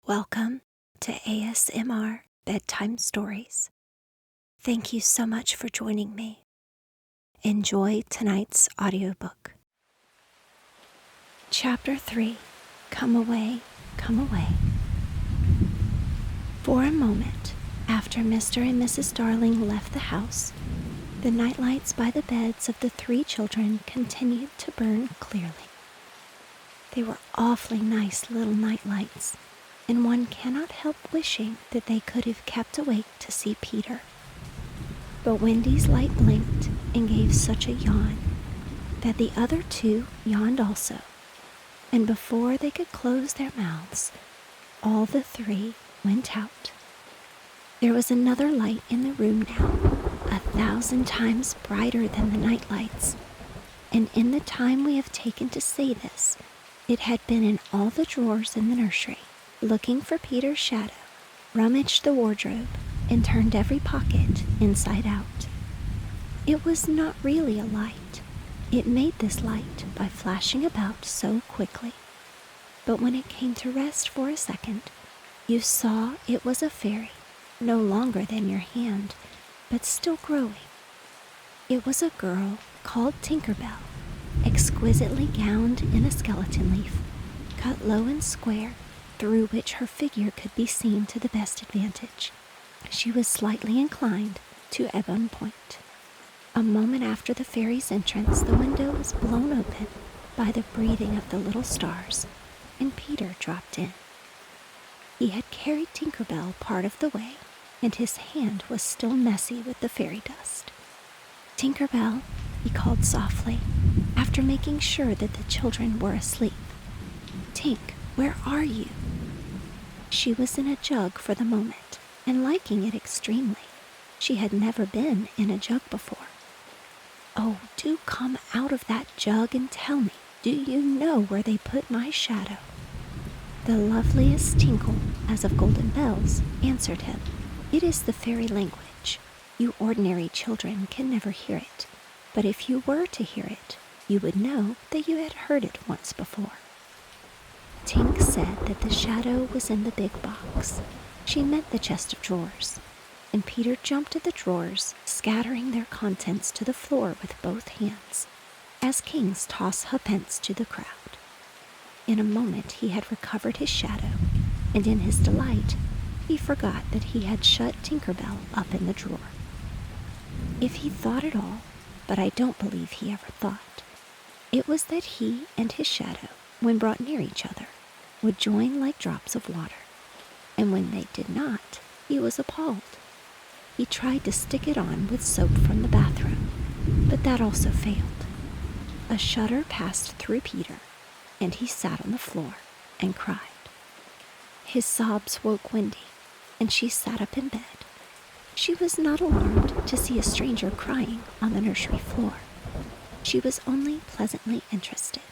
Welcome to ASMR Bedtime Stories. Thank you so much for joining me. Enjoy tonight's audiobook. Chapter 3, Come Away, Come Away. For a moment, after Mr. and Mrs. Darling left the house, the nightlights by the beds of the 3 children continued to burn clearly. They were awfully nice little nightlights, and one cannot help wishing that they could have kept awake to see Peter. But Wendy's light blinked and gave such a yawn that the other 2 yawned also, and before they could close their mouths, all the 3 went out. There was another light in the room now, 1,000 times brighter than the night lights, and in the time we have taken to say this, it had been in all the drawers in the nursery, looking for Peter's shadow, rummaged the wardrobe, and turned every pocket inside out. It was not really a light. It made this light by flashing about so quickly. But when it came to rest for a second, you saw it was a fairy, no longer than your hand, but still growing. It was a girl called Tinker Bell, exquisitely gowned in a skeleton leaf, cut low and square, through which her figure could be seen to the best advantage. She was slightly inclined to ebon point. A moment after the fairy's entrance, the window was blown open by the breathing of the little stars, and Peter dropped in. He had carried Tinker Bell part of the way, and his hand was still messy with the fairy dust. "Tinker Bell," he called softly, after making sure that the children were asleep. "Tink, where are you?" She was in a jug for the moment, and liking it extremely. She had never been in a jug before. "Oh, do come out of that jug and tell me, do you know where they put my shadow?" The loveliest tinkle, as of golden bells, answered him. "It is the fairy language. You ordinary children can never hear it, but if you were to hear it, you would know that you had heard it once before." Tink said that the shadow was in the big box. She meant the chest of drawers, and Peter jumped at the drawers, scattering their contents to the floor with both hands, as kings toss ha'pence to the crowd. In a moment he had recovered his shadow, and in his delight he forgot that he had shut Tinker Bell up in the drawer. If he thought at all, but I don't believe he ever thought, it was that he and his shadow, when brought near each other, would join like drops of water, and when they did not, he was appalled. He tried to stick it on with soap from the bathroom, but that also failed. A shudder passed through Peter, and he sat on the floor and cried. His sobs woke Wendy, and she sat up in bed. She was not alarmed to see a stranger crying on the nursery floor. She was only pleasantly interested.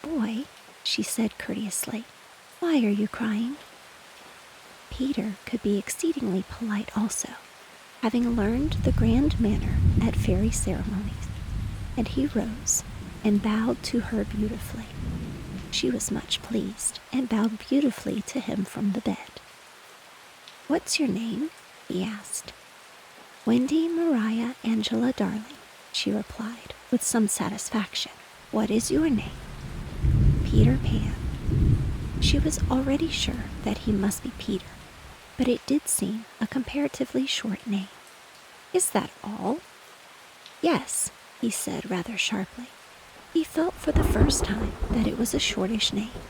"Boy," she said courteously, "why are you crying?" Peter could be exceedingly polite also, having learned the grand manner at fairy ceremonies, and he rose and bowed to her beautifully. She was much pleased and bowed beautifully to him from the bed. "What's your name?" he asked. "Wendy Maria Angela Darling," she replied with some satisfaction. "What is your name?" "Peter Pan." She was already sure that he must be Peter, but it did seem a comparatively short name. "Is that all?" "Yes," he said rather sharply. He felt for the first time that it was a shortish name.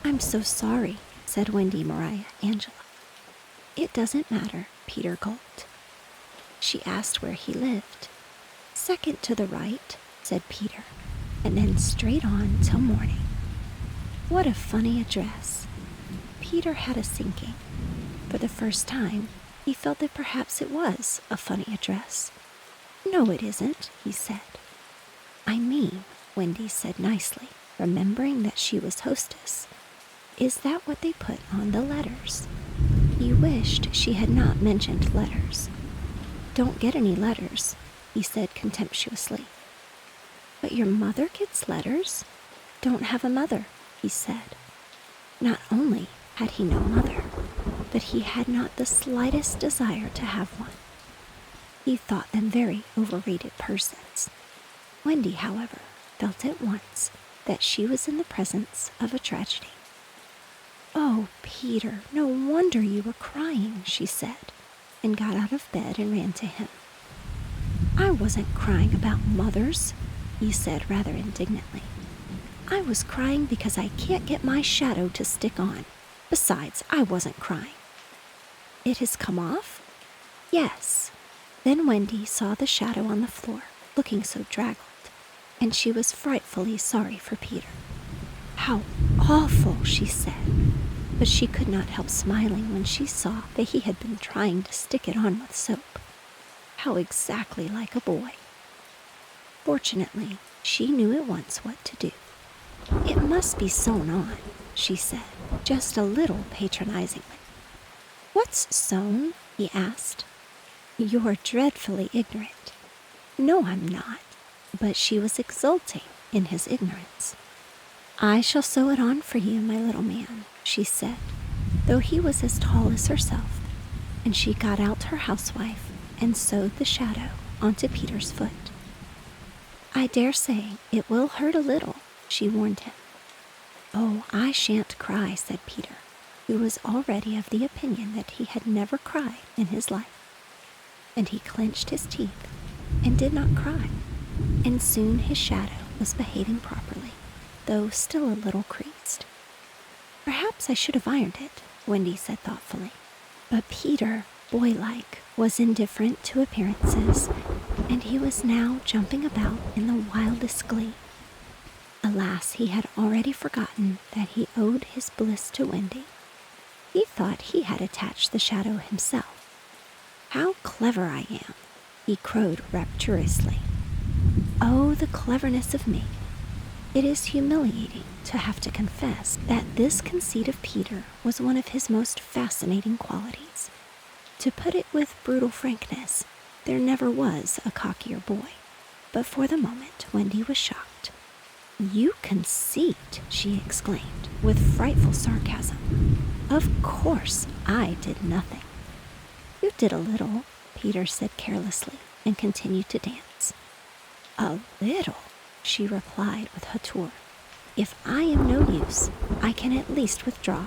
"I'm so sorry," said Wendy Maria Angela. "It doesn't matter," Peter gulped. She asked where he lived. "Second to the right," said Peter, "and then straight on till morning." What a funny address. Peter had a sinking. For the first time, he felt that perhaps it was a funny address. "No, it isn't," he said. "I mean," Wendy said nicely, remembering that she was hostess, "is that what they put on the letters?" He wished she had not mentioned letters. "Don't get any letters," he said contemptuously. "But your mother gets letters?" "Don't have a mother," he said. "Not only, had he no mother, but he had not the slightest desire to have one. He thought them very overrated persons. Wendy, however, felt at once that she was in the presence of a tragedy. "Oh, Peter, no wonder you were crying," she said, and got out of bed and ran to him. "I wasn't crying about mothers," he said rather indignantly. "I was crying because I can't get my shadow to stick on. Besides, I wasn't crying." "It has come off?" "Yes." Then Wendy saw the shadow on the floor, looking so draggled, and she was frightfully sorry for Peter. "How awful," she said, but she could not help smiling when she saw that he had been trying to stick it on with soap. How exactly like a boy. Fortunately, she knew at once what to do. "It must be sewn on," she said, just a little patronizingly. "What's sewn?" he asked. "You're dreadfully ignorant." "No, I'm not." But she was exulting in his ignorance. "I shall sew it on for you, my little man," she said, though he was as tall as herself, and she got out her housewife and sewed the shadow onto Peter's foot. "I dare say it will hurt a little," she warned him. "Oh, I shan't cry," said Peter, who was already of the opinion that he had never cried in his life. And he clenched his teeth and did not cry, and soon his shadow was behaving properly, though still a little creased. "Perhaps I should have ironed it," Wendy said thoughtfully. But Peter, boylike, was indifferent to appearances, and he was now jumping about in the wildest glee. Alas, he had already forgotten that he owed his bliss to Wendy. He thought he had attached the shadow himself. "How clever I am," he crowed rapturously. "Oh, the cleverness of me." It is humiliating to have to confess that this conceit of Peter was one of his most fascinating qualities. To put it with brutal frankness, there never was a cockier boy. But for the moment, Wendy was shocked. "You conceit," she exclaimed, with frightful sarcasm. "Of course, I did nothing." "You did a little," Peter said carelessly, and continued to dance. "A little," she replied with hauteur. "If I am no use, I can at least withdraw."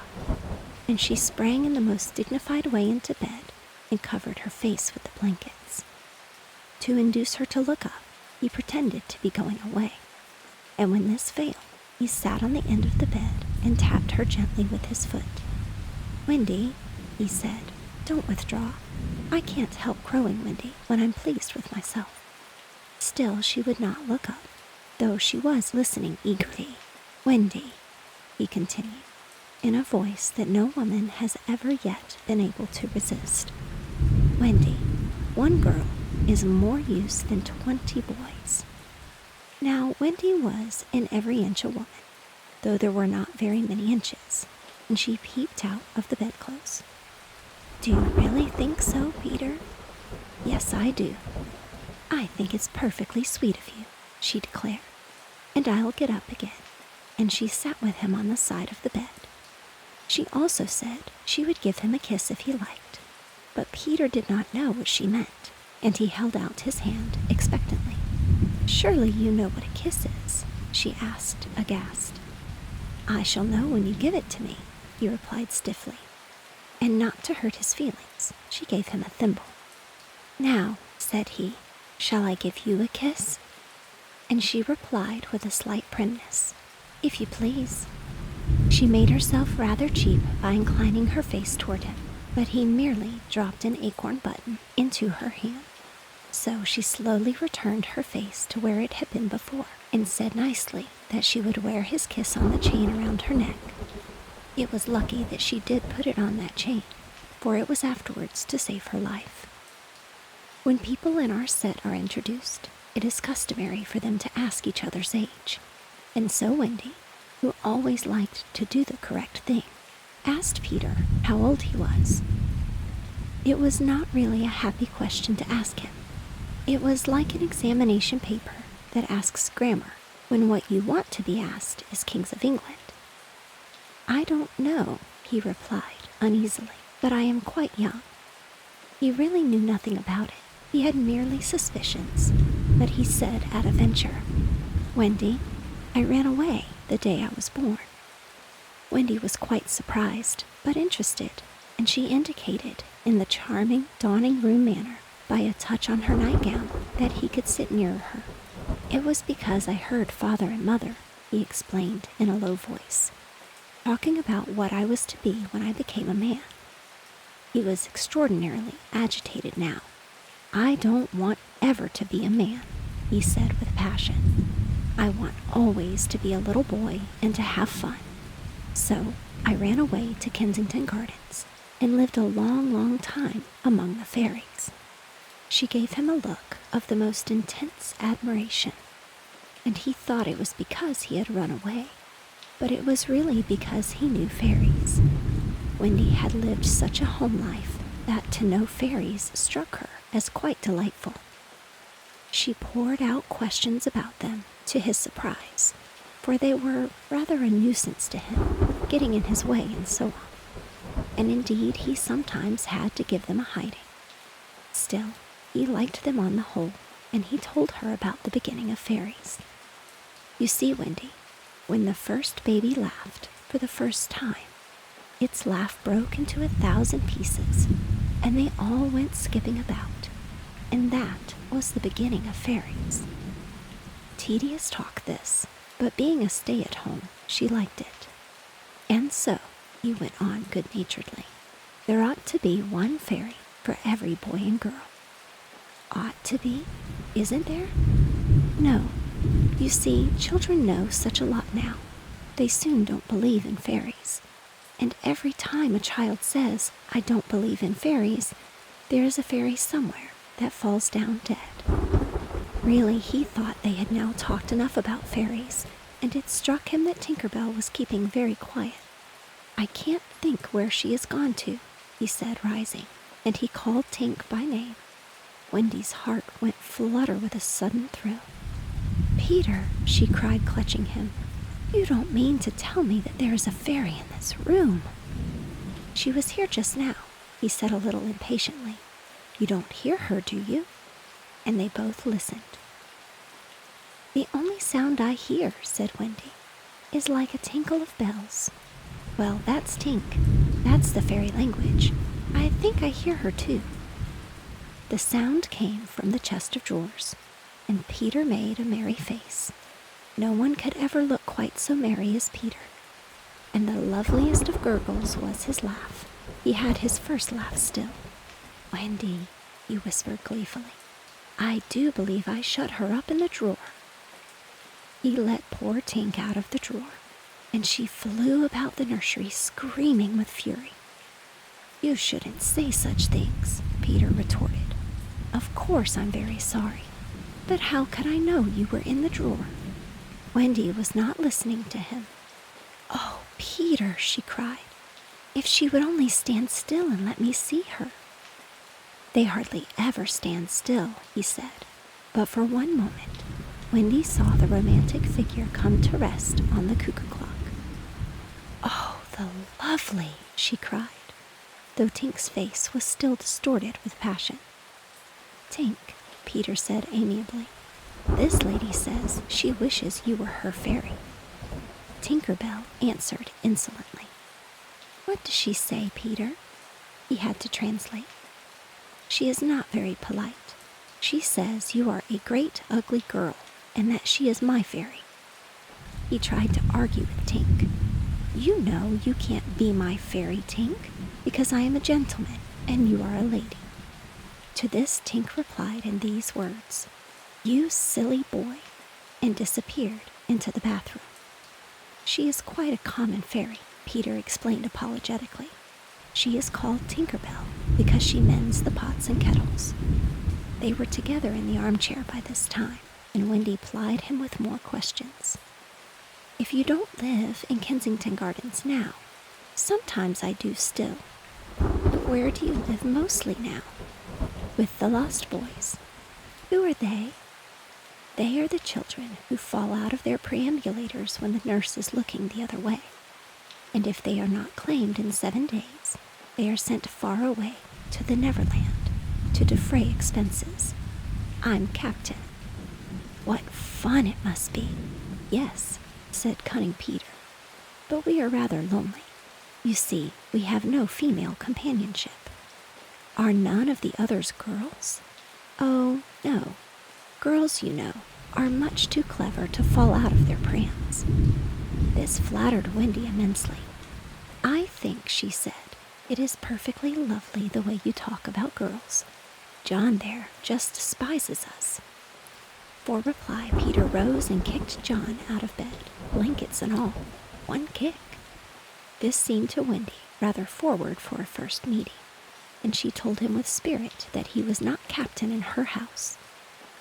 And she sprang in the most dignified way into bed and covered her face with the blankets. To induce her to look up, he pretended to be going away. And when this failed, he sat on the end of the bed and tapped her gently with his foot. "Wendy," he said, "don't withdraw. I can't help crowing, Wendy, when I'm pleased with myself." Still she would not look up, though she was listening eagerly. "Wendy," he continued, in a voice that no woman has ever yet been able to resist. "Wendy, one girl is more use than 20 boys." Now, Wendy was in every inch a woman, though there were not very many inches, and she peeped out of the bedclothes. "Do you really think so, Peter?" "Yes, I do. I think it's perfectly sweet of you," she declared, "and I'll get up again." And she sat with him on the side of the bed. She also said she would give him a kiss if he liked, but Peter did not know what she meant, and he held out his hand expectantly. "Surely you know what a kiss is?" she asked, aghast. "I shall know when you give it to me," he replied stiffly. And not to hurt his feelings, she gave him a thimble. "Now," said he, "shall I give you a kiss?" And she replied with a slight primness, "If you please." She made herself rather cheap by inclining her face toward him, but he merely dropped an acorn button into her hand. So she slowly returned her face to where it had been before, and said nicely that she would wear his kiss on the chain around her neck. It was lucky that she did put it on that chain, for it was afterwards to save her life. When people in our set are introduced, it is customary for them to ask each other's age, and so Wendy, who always liked to do the correct thing, asked Peter how old he was. It was not really a happy question to ask him. It was like an examination paper that asks grammar when what you want to be asked is Kings of England. "I don't know," he replied uneasily, "but I am quite young." He really knew nothing about it. He had merely suspicions, but he said at a venture, "Wendy, I ran away the day I was born." Wendy was quite surprised, but interested, and she indicated, in the charming dawning room manner, by a touch on her nightgown, that he could sit near her. "It was because I heard Father and Mother," he explained in a low voice, "talking about what I was to be when I became a man." He was extraordinarily agitated now. "I don't want ever to be a man," he said with passion. "I want always to be a little boy and to have fun. So I ran away to Kensington Gardens and lived a long, long time among the fairies." She gave him a look of the most intense admiration, and he thought it was because he had run away, but it was really because he knew fairies. Wendy had lived such a home life that to know fairies struck her as quite delightful. She poured out questions about them, to his surprise, for they were rather a nuisance to him, getting in his way and so on. And indeed, he sometimes had to give them a hiding. Still, he liked them on the whole, and he told her about the beginning of fairies. "You see, Wendy, when the first baby laughed for the first time, its laugh broke into 1,000 pieces, and they all went skipping about, and that was the beginning of fairies." Tedious talk this, but being a stay-at-home, she liked it. "And so," he went on good-naturedly, "there ought to be one fairy for every boy and girl." "Ought to be? Isn't there?" "No. You see, children know such a lot now. They soon don't believe in fairies. And every time a child says, 'I don't believe in fairies,' there is a fairy somewhere that falls down dead." Really, he thought they had now talked enough about fairies, and it struck him that Tinker Bell was keeping very quiet. "I can't think where she has gone to," he said, rising, and he called Tink by name. Wendy's heart went flutter with a sudden thrill. "Peter," she cried, clutching him, "you don't mean to tell me that there is a fairy in this room?" "She was here just now," he said a little impatiently. "You don't hear her, do you?" And they both listened. "The only sound I hear," said Wendy, "is like a tinkle of bells." "Well, that's Tink. That's the fairy language. I think I hear her too." The sound came from the chest of drawers, and Peter made a merry face. No one could ever look quite so merry as Peter. And the loveliest of gurgles was his laugh. He had his first laugh still. "Wendy," he whispered gleefully, "I do believe I shut her up in the drawer." He let poor Tink out of the drawer, and she flew about the nursery screaming with fury. "You shouldn't say such things," Peter retorted. "Of course I'm very sorry, but how could I know you were in the drawer?" Wendy was not listening to him. "Oh, Peter," she cried, "if she would only stand still and let me see her." "They hardly ever stand still," he said, but for one moment Wendy saw the romantic figure come to rest on the cuckoo clock. "Oh, the lovely!" she cried, though Tink's face was still distorted with passion. "Tink," Peter said amiably, "this lady says she wishes you were her fairy." Tinker Bell answered insolently. "What does she say, Peter?" He had to translate. "She is not very polite. She says you are a great ugly girl and that she is my fairy." He tried to argue with Tink. "You know you can't be my fairy, Tink, because I am a gentleman and you are a lady." To this Tink replied in these words, "You silly boy," and disappeared into the bathroom. "She is quite a common fairy," Peter explained apologetically. "She is called Tinker Bell because she mends the pots and kettles." They were together in the armchair by this time, and Wendy plied him with more questions. "If you don't live in Kensington Gardens now, sometimes I do still. But where do you live mostly now?" "With the Lost Boys." "Who are they?" "They are the children who fall out of their perambulators when the nurse is looking the other way." and if they are not claimed in 7 days, they are sent far away to the Neverland to defray expenses. I'm captain." "What fun it must be!" "Yes," said cunning Peter, "but we are rather lonely. You see, we have no female companionship." "Are none of the others girls?" "Oh, no. Girls, you know, are much too clever to fall out of their prance." This flattered Wendy immensely. "I think," she said, "it is perfectly lovely the way you talk about girls. John there just despises us." For reply, Peter rose and kicked John out of bed, blankets and all. One kick. This seemed to Wendy rather forward for a first meeting, and she told him with spirit that he was not captain in her house.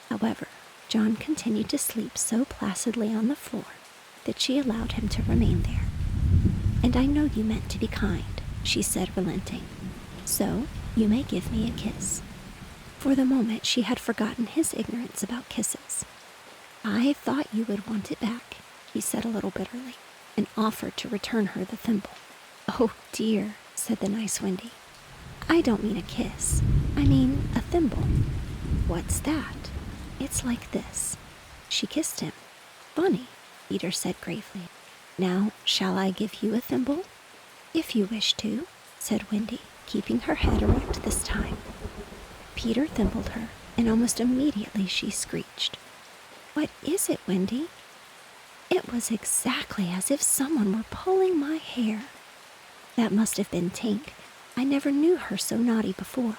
However, John continued to sleep so placidly on the floor that she allowed him to remain there. "And I know you meant to be kind," she said, relenting, "so you may give me a kiss." For the moment she had forgotten his ignorance about kisses. "I thought you would want it back," he said a little bitterly, and offered to return her the thimble. "Oh dear," said the nice Wendy. "I don't mean a kiss. I mean a thimble." "What's that?" "It's like this." She kissed him. "Funny," Peter said gravely. "Now, shall I give you a thimble?" "If you wish to," said Wendy, keeping her head erect this time. Peter thimbled her, and almost immediately she screeched. "What is it, Wendy?" It was exactly as if someone were pulling my hair. That must have been Tink. I never knew her so naughty before.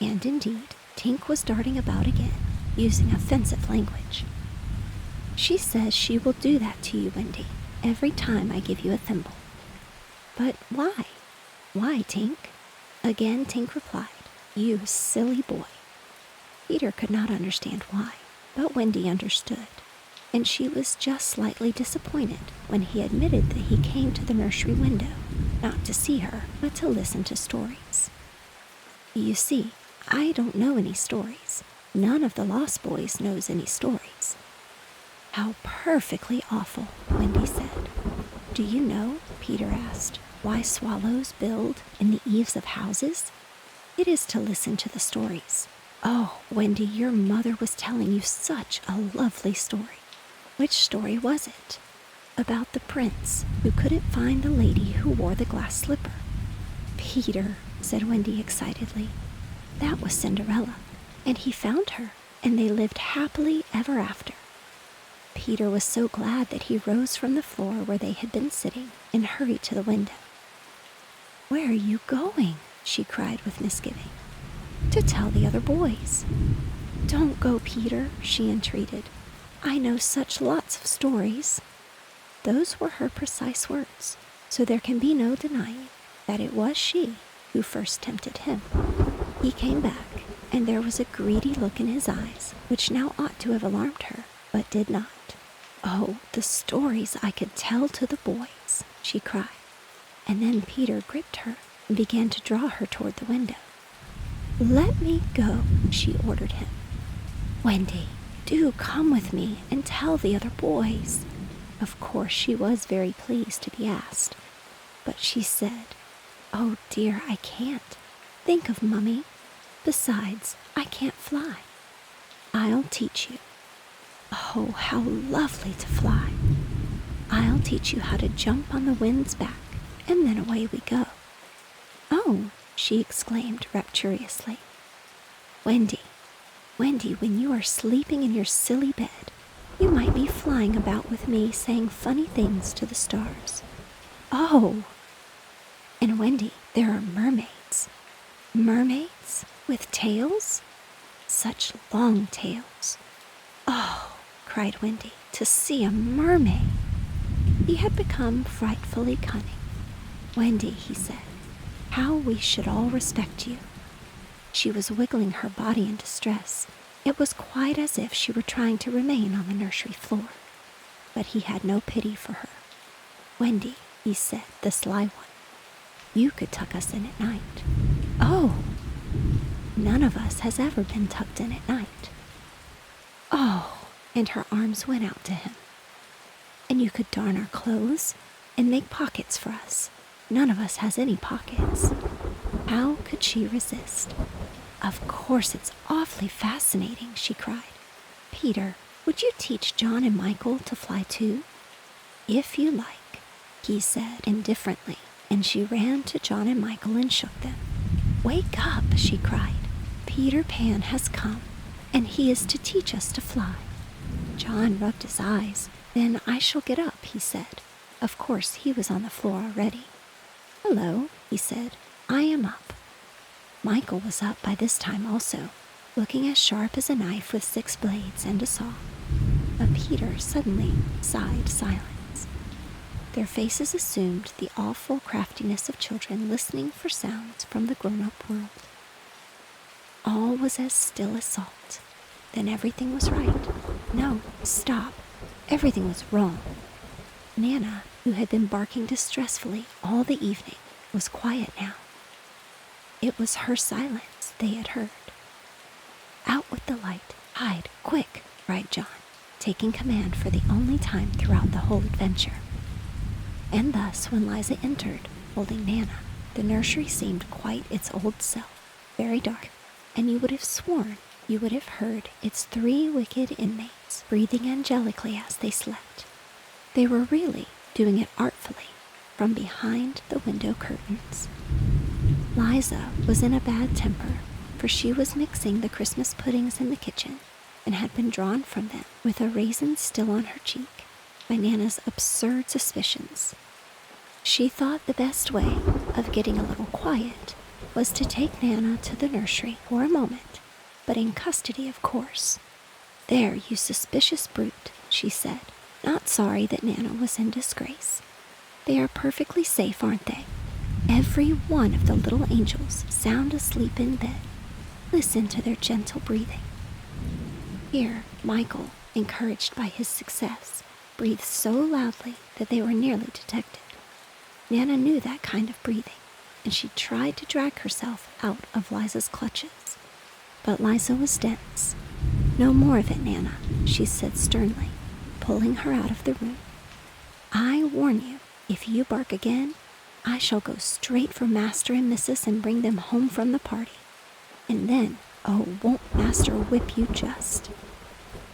And indeed, Tink was darting about again, using offensive language. "She says she will do that to you, Wendy, every time I give you a thimble." "But why? Why, Tink?" Again Tink replied, "You silly boy." Peter could not understand why, but Wendy understood, and she was just slightly disappointed when he admitted that he came to the nursery window, not to see her, but to listen to stories. "You see, I don't know any stories. None of the Lost Boys knows any stories." "How perfectly awful," Wendy said. "Do you know," Peter asked, "why swallows build in the eaves of houses? It is to listen to the stories. Oh, Wendy, your mother was telling you such a lovely story." "Which story was it?" "About the prince who couldn't find the lady who wore the glass slipper." "Peter," said Wendy excitedly, "that was Cinderella, and he found her, and they lived happily ever after." Peter was so glad that he rose from the floor where they had been sitting and hurried to the window. "Where are you going?" she cried with misgiving. "To tell the other boys." "Don't go, Peter," she entreated. "I know such lots of stories." Those were her precise words, so there can be no denying that it was she who first tempted him. He came back, and there was a greedy look in his eyes, which now ought to have alarmed her, but did not. "Oh, the stories I could tell to the boys," she cried. And then Peter gripped her and began to draw her toward the window. "Let me go," she ordered him. "Wendy, do come with me and tell the other boys." Of course she was very pleased to be asked, but she said, "Oh dear, I can't. Think of Mummy. Besides, I can't fly." "I'll teach you." "Oh, how lovely to fly." "I'll teach you how to jump on the wind's back, and then away we go." "Oh," she exclaimed rapturously. Wendy, when you are sleeping in your silly bed, you might be flying about with me saying funny things to the stars." "Oh!" "And Wendy, there are mermaids." "Mermaids? With tails?" "Such long tails." "Oh!" cried Wendy, "to see a mermaid!" He had become frightfully cunning. "Wendy," he said, "how we should all respect you." She was wiggling her body in distress. It was quite as if she were trying to remain on the nursery floor. But he had no pity for her. "Wendy," he said, the sly one, "you could tuck us in at night." "Oh!" "None of us has ever been tucked in at night." "Oh!" And her arms went out to him. "And you could darn our clothes, and make pockets for us. None of us has any pockets." How could she resist? "Of course, it's awfully fascinating," she cried. "Peter, would you teach John and Michael to fly too?" "If you like," he said indifferently, and she ran to John and Michael and shook them. "Wake up," she cried. "Peter Pan has come, and he is to teach us to fly." John rubbed his eyes. "Then I shall get up," he said. Of course, he was on the floor already. "Hello," he said. "I am up." Michael was up by this time also, looking as sharp as a knife with 6 blades and a saw. But Peter suddenly sighed silence. Their faces assumed the awful craftiness of children listening for sounds from the grown-up world. All was as still as salt. Then everything was right. No, stop. Everything was wrong. Nana, who had been barking distressfully all the evening, was quiet now. It was her silence they had heard. "Out with the light. Hide, quick," cried John, taking command for the only time throughout the whole adventure. And thus, when Liza entered, holding Nana, the nursery seemed quite its old self, very dark, and you would have sworn you would have heard its 3 wicked inmates breathing angelically as they slept. They were really doing it artfully from behind the window curtains. Liza was in a bad temper, for she was mixing the Christmas puddings in the kitchen and had been drawn from them with a raisin still on her cheek by Nana's absurd suspicions. She thought the best way of getting a little quiet was to take Nana to the nursery for a moment, but in custody, of course. "There, you suspicious brute," she said, not sorry that Nana was in disgrace. "They are perfectly safe, aren't they? Every one of the little angels sound asleep in bed. Listen to their gentle breathing." Here, Michael, encouraged by his success, breathed so loudly that they were nearly detected. Nana knew that kind of breathing, and she tried to drag herself out of Liza's clutches. But Liza was dense. "No more of it, Nana," she said sternly, pulling her out of the room. "I warn you, if you bark again, I shall go straight for Master and Missus and bring them home from the party. And then, oh, won't Master whip you just."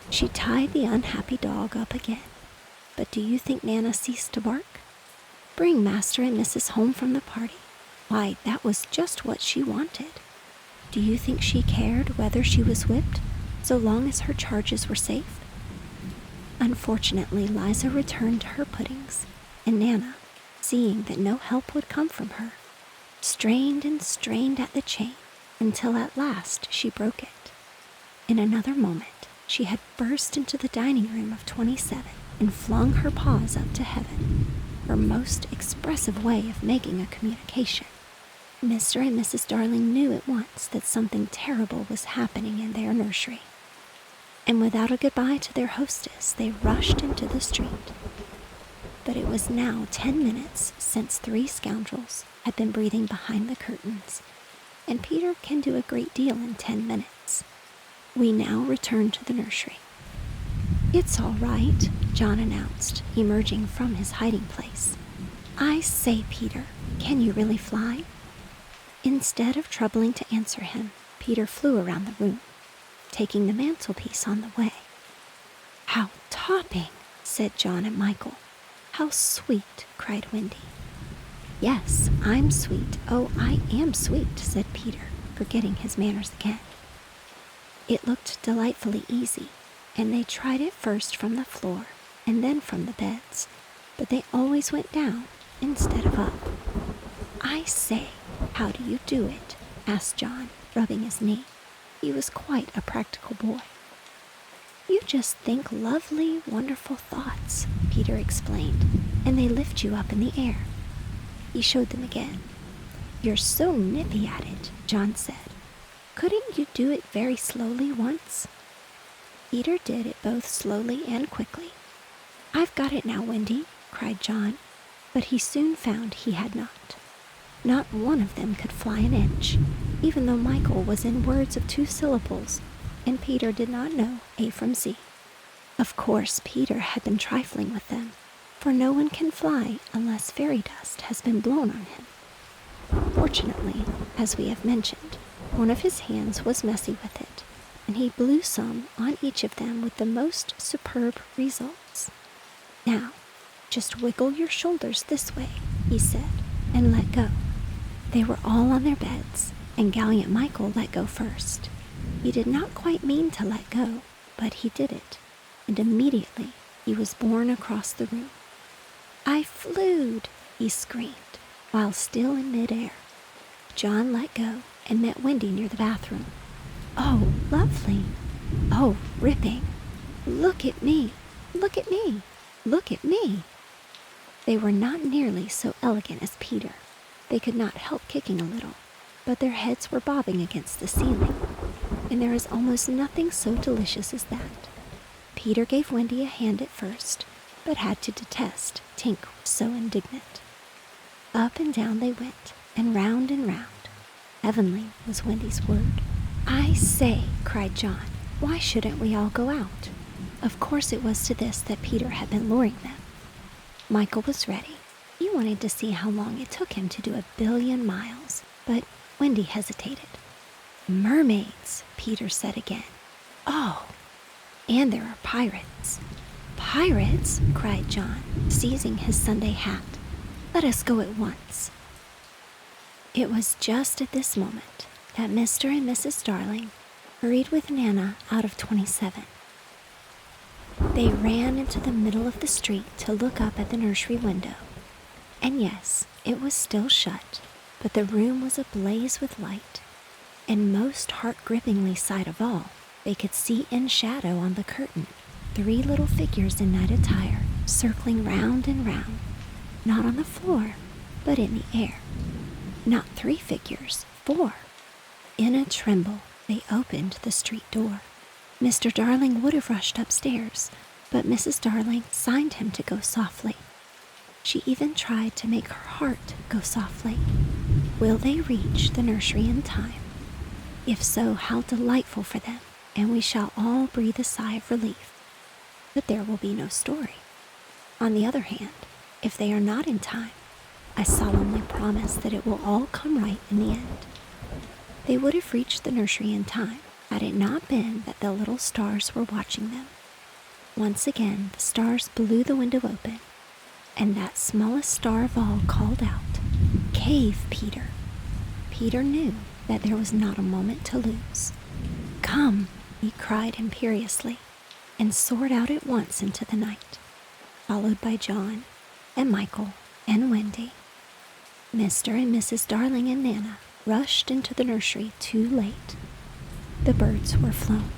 She tied the unhappy dog up again. But do you think Nana ceased to bark? Bring Master and Missus home from the party. Why, that was just what she wanted. Do you think she cared whether she was whipped, so long as her charges were safe? Unfortunately, Liza returned her puddings, and Nana, seeing that no help would come from her, strained and strained at the chain until at last she broke it. In another moment, she had burst into the dining room of 27 and flung her paws up to heaven, her most expressive way of making a communication. Mr. and Mrs. Darling knew at once that something terrible was happening in their nursery, and without a goodbye to their hostess, they rushed into the street. But it was now 10 minutes since 3 scoundrels had been breathing behind the curtains, and Peter can do a great deal in 10 minutes. We now return to the nursery. "It's all right," John announced, emerging from his hiding place. "I say, Peter, can you really fly?" Instead of troubling to answer him, Peter flew around the room, taking the mantelpiece on the way. "How topping," said John and Michael. "How sweet," cried Wendy. "Yes, I'm sweet. Oh, I am sweet," said Peter, forgetting his manners again. It looked delightfully easy, and they tried it first from the floor and then from the beds, but they always went down instead of up. "I say, how do you do it?" asked John, rubbing his knee. He was quite a practical boy. "You just think lovely, wonderful thoughts," Peter explained, "and they lift you up in the air." He showed them again. "You're so nippy at it," John said. "Couldn't you do it very slowly once?" Peter did it both slowly and quickly. "I've got it now, Wendy," cried John, but he soon found he had not. Not one of them could fly an inch, even though Michael was in words of 2 syllables, and Peter did not know A from Z. Of course, Peter had been trifling with them, for no one can fly unless fairy dust has been blown on him. Fortunately, as we have mentioned, one of his hands was messy with it, and he blew some on each of them with the most superb results. "Now, just wiggle your shoulders this way," he said, "and let go." They were all on their beds, and Gallant Michael let go first. He did not quite mean to let go, but he did it, and immediately he was borne across the room. "I flewed," he screamed, while still in midair. John let go and met Wendy near the bathroom. "Oh, lovely! Oh, ripping! Look at me! Look at me! Look at me!" They were not nearly so elegant as Peter. They could not help kicking a little, but their heads were bobbing against the ceiling, and there is almost nothing so delicious as that. Peter gave Wendy a hand at first, but had to detest Tink was so indignant. Up and down they went, and round and round. Heavenly was Wendy's word. "I say," cried John, "why shouldn't we all go out?" Of course it was to this that Peter had been luring them. Michael was ready. He wanted to see how long it took him to do 1,000,000,000 miles, but Wendy hesitated. "Mermaids," Peter said again. "Oh, and there are pirates." "Pirates?" cried John, seizing his Sunday hat. "Let us go at once." It was just at this moment that Mr. and Mrs. Darling hurried with Nana out of 27. They ran into the middle of the street to look up at the nursery window. And yes, it was still shut, but the room was ablaze with light. And most heart-grippingly sight of all, they could see in shadow on the curtain 3 little figures in night attire circling round and round, not on the floor, but in the air. Not 3 figures, 4. In a tremble, they opened the street door. Mr. Darling would have rushed upstairs, but Mrs. Darling signed him to go softly. She even tried to make her heart go softly. Will they reach the nursery in time? If so, how delightful for them, and we shall all breathe a sigh of relief. But there will be no story. On the other hand, if they are not in time, I solemnly promise that it will all come right in the end. They would have reached the nursery in time had it not been that the little stars were watching them. Once again, the stars blew the window open, and that smallest star of all called out, "Cave, Peter." Peter knew that there was not a moment to lose. "Come," he cried imperiously, and soared out at once into the night, followed by John and Michael and Wendy. Mr. and Mrs. Darling and Nana rushed into the nursery too late. The birds were flown.